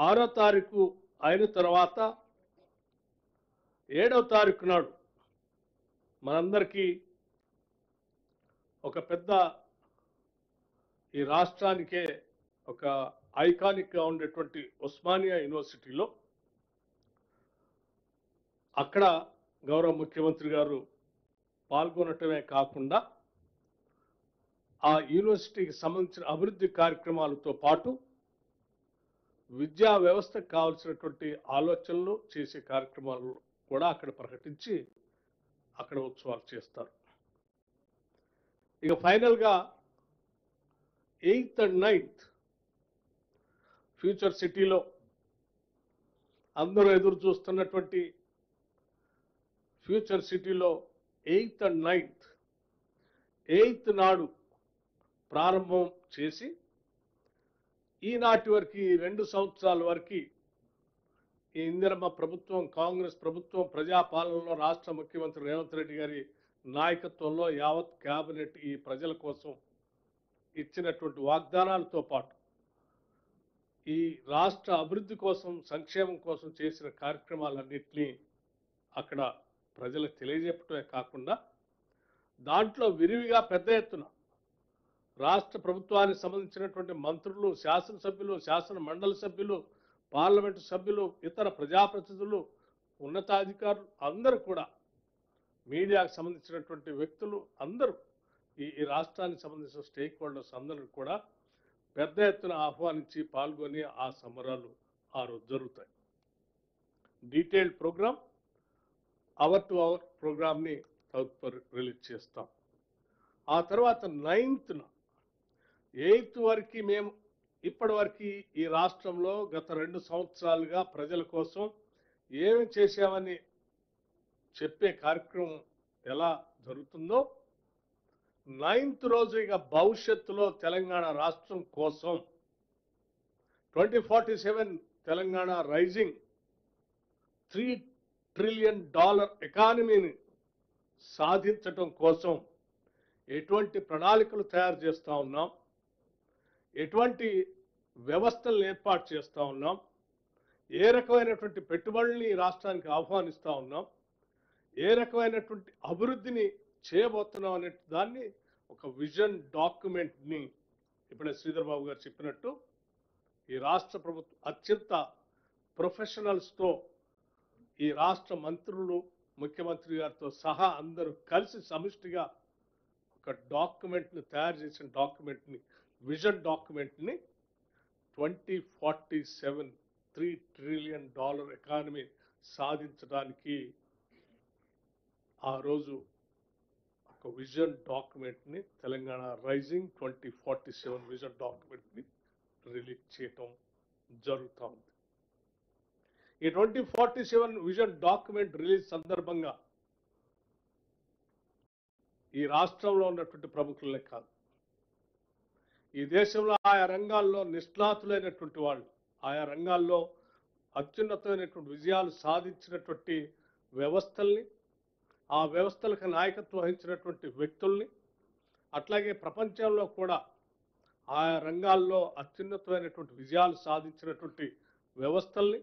6వ తారీఖు అయిన తర్వాత 7వ తారీఖు నాడు మనందరికీ ఒక పెద్ద ఈ రాష్ట్రానికే ఒక ఐకానిక్గా ఉండేటువంటి ఉస్మానియా యూనివర్సిటీలో అక్కడ గౌరవ ముఖ్యమంత్రి గారు పాల్గొనటమే కాకుండా ఆ యూనివర్సిటీకి సంబంధించిన అభివృద్ధి కార్యక్రమాలతో పాటు విద్యా వ్యవస్థకు కావాల్సినటువంటి ఆలోచనలు చేసే కార్యక్రమాలు కూడా అక్కడ ప్రకటించి అక్కడ ఉత్సవాలు చేస్తారు. ఇక ఫైనల్గా 8th and 9th ఫ్యూచర్ సిటీలో అందరూ ఎదురు చూస్తున్నటువంటి ఫ్యూచర్ సిటీలో 8th and 9th 8th నాడు ప్రారంభం చేసి ఈనాటి వరకు 2 సంవత్సరాల వరకు ఈ ఇందిరమ్మ ప్రభుత్వం కాంగ్రెస్ ప్రభుత్వం ప్రజాపాలనలో రాష్ట్ర ముఖ్యమంత్రి రేవంత్ రెడ్డి గారి నాయకత్వంలో యావత్ కేబినెట్ ఈ ప్రజల కోసం ఇచ్చినటువంటి వాగ్దానాలతో పాటు ఈ రాష్ట్ర అభివృద్ధి కోసం సంక్షేమం కోసం చేసిన కార్యక్రమాలన్నింటినీ అక్కడ ప్రజలకు తెలియజెప్పటమే కాకుండా దాంట్లో విరివిగా పెద్ద ఎత్తున రాష్ట్ర ప్రభుత్వానికి సంబంధించినటువంటి మంత్రులు, శాసనసభ్యులు, శాసన మండలి సభ్యులు, పార్లమెంటు సభ్యులు, ఇతర ప్రజాప్రతినిధులు, ఉన్నతాధికారులు అందరూ కూడా మీడియాకు సంబంధించినటువంటి వ్యక్తులు అందరూ ఈ రాష్ట్రానికి సంబంధించిన స్టేక్ హోల్డర్స్ అందరూ కూడా పెద్ద ఎత్తున ఆహ్వానించి పాల్గొని ఆ సంబరాలు ఆ రోజు జరుగుతాయి. Detailed program hour to hour ప్రోగ్రామ్ని తదుపరి రిలీజ్ చేస్తాం. ఆ తర్వాత 9th 8th వరకు మేము ఇప్పటి వరకు ఈ రాష్ట్రంలో గత 2 సంవత్సరాలుగా ప్రజల కోసం ఏమి చేశామని చెప్పే కార్యక్రమం ఎలా జరుగుతుందో 9th రోజు ఇక భవిష్యత్తులో తెలంగాణ రాష్ట్రం కోసం 2047 తెలంగాణ రైజింగ్ $3 ట్రిలియన్ ఎకానమీని సాధించటం కోసం ఎటువంటి ప్రణాళికలు తయారు చేస్తూ ఉన్నాం, ఎటువంటి వ్యవస్థలను ఏర్పాటు చేస్తూ ఉన్నాం, ఏ రకమైనటువంటి పెట్టుబడుల్ని ఈ రాష్ట్రానికి ఆహ్వానిస్తూ ఉన్నాం, ఏ రకమైనటువంటి అభివృద్ధిని చేయబోతున్నాం అనే దాన్ని ఒక విజన్ డాక్యుమెంట్ని ఇప్పుడే శ్రీధర్ బాబు గారు చెప్పినట్టు ఈ రాష్ట్ర ప్రభుత్వం అత్యంత ప్రొఫెషనల్స్తో ఈ రాష్ట్ర మంత్రులు ముఖ్యమంత్రి గారితో సహా అందరూ కలిసి సమిష్టిగా ఒక డాక్యుమెంట్ని తయారు చేసిన డాక్యుమెంట్ని విజన్ డాక్యుమెంట్ని 2047 $3 ట్రిలియన్ ఎకానమీ సాధించడానికి ఆ రోజు ఒక విజన్ డాక్యుమెంట్ని తెలంగాణ రైజింగ్ 2047 విజన్ డాక్యుమెంట్ని రిలీజ్ చేయటం జరుగుతూ ఉంది. ఈ 2047 విజన్ డాక్యుమెంట్ రిలీజ్ సందర్భంగా ఈ రాష్ట్రంలో ఉన్నటువంటి ప్రముఖులనే కాదు, ఈ దేశంలో ఆయా రంగాల్లో నిష్ణాతులైనటువంటి వాళ్ళు, ఆయా రంగాల్లో అత్యున్నతమైనటువంటి విజయాలు సాధించినటువంటి వ్యవస్థల్ని, ఆ వ్యవస్థలకు నాయకత్వం వహించినటువంటి వ్యక్తుల్ని, అట్లాగే ప్రపంచంలో కూడా ఆయా రంగాల్లో అత్యున్నతమైనటువంటి విజయాలు సాధించినటువంటి వ్యవస్థల్ని,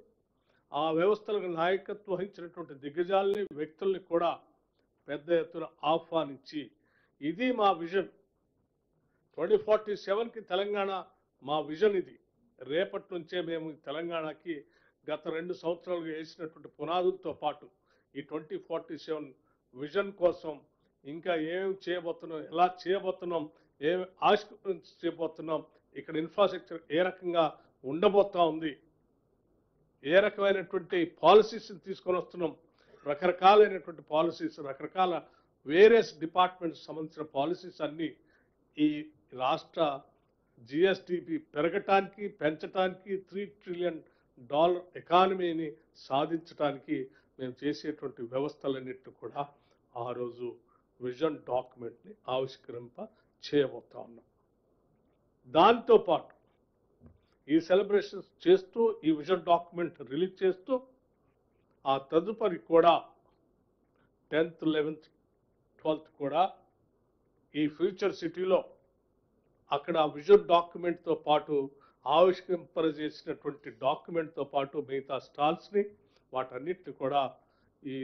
ఆ వ్యవస్థలకు నాయకత్వం వహించినటువంటి దిగ్గజాలని, వ్యక్తుల్ని కూడా పెద్ద ఎత్తున ఆహ్వానించి ఇది మా విజన్ 2047కి తెలంగాణ మా విజన్ ఇది, రేపటి నుంచే మేము తెలంగాణకి గత 2 సంవత్సరాలుగా వేసినటువంటి పునాదులతో పాటు ఈ 2047 విజన్ కోసం ఇంకా ఏం చేయబోతున్నాం, ఎలా చేయబోతున్నాం, ఏం ఆవిష్కరణ చేయబోతున్నాం, ఇక్కడ ఇన్ఫ్రాస్ట్రక్చర్ ఏ రకంగా ఉండబోతా ఉంది, ఏ రకమైనటువంటి పాలసీస్ని తీసుకొని వస్తున్నాం, రకరకాలైనటువంటి పాలసీస్, రకరకాల వేరియస్ డిపార్ట్మెంట్స్ సంబంధించిన పాలసీస్ అన్నీ ఈ రాష్ట్ర జిఎస్డిపి పెరగటానికి, పెంచడానికి, $3 ట్రిలియన్ ఎకానమీని సాధించడానికి మేము చేసేటువంటి వ్యవస్థలన్నింటినీ కూడా ఆ రోజు విజన్ డాక్యుమెంట్ని ఆవిష్కరింప చేయబోతా ఉన్నాం. దాంతోపాటు ఈ సెలబ్రేషన్స్ చేస్తూ ఈ విజన్ డాక్యుమెంట్ రిలీజ్ చేస్తూ ఆ తదుపరి కూడా 10th 11th 12th కూడా ఈ ఫ్యూచర్ సిటీలో అక్కడ విజన్ డాక్యుమెంట్తో పాటు ఆవిష్కరింపజేసినటువంటి డాక్యుమెంట్తో పాటు మిగతా స్టాల్స్ని వాటన్నిటిని కూడా ఈ